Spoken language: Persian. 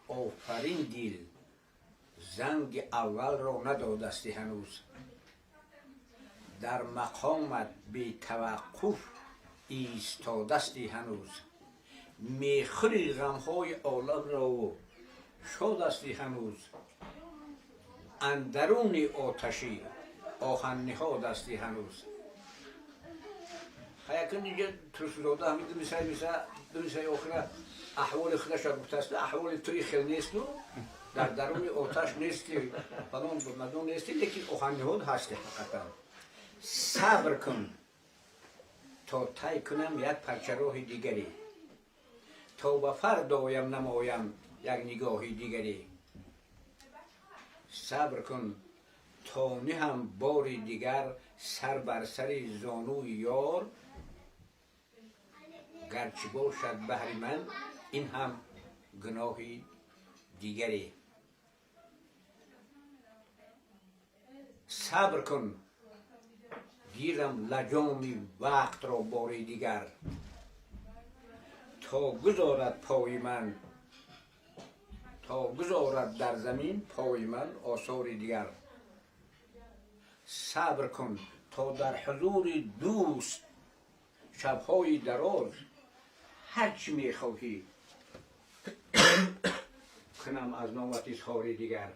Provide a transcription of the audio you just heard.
آفرین دیل زنگ اول را ندادستی هنوز، در مقامت بی توقف ایستادستی هنوز، میخوری غمهای عالم را و شادستی هنوز، اندرون آتشی آهن نهادستی هنوز. یکن دیگه ترسوزاده همین دمیسای آخره احوال خودش را گفته است، احوال توی خیل نیست و در درون آتش نیستی، فلان مدون نیستی، لیکن آهن نهاد هستی حقیقتا. صبر کن تا طی کنم یک پرچه راه دیگری، تا به فردا آیم نمایم یک نگاه دیگری. صبر کن تا نهم بار دیگر سر بر سر زانوی یار، گرچه باشد بهر من این هم گناهی دیگری. صبر کن گیرم لجام وقت را باری دیگر، تا گذارد پای من، تا گذارد در زمین پای من آثار دیگر. صبر کن تا در حضور دوست شبهای دراز هرچی میخواهی کنم از نامت اظهار دیگر.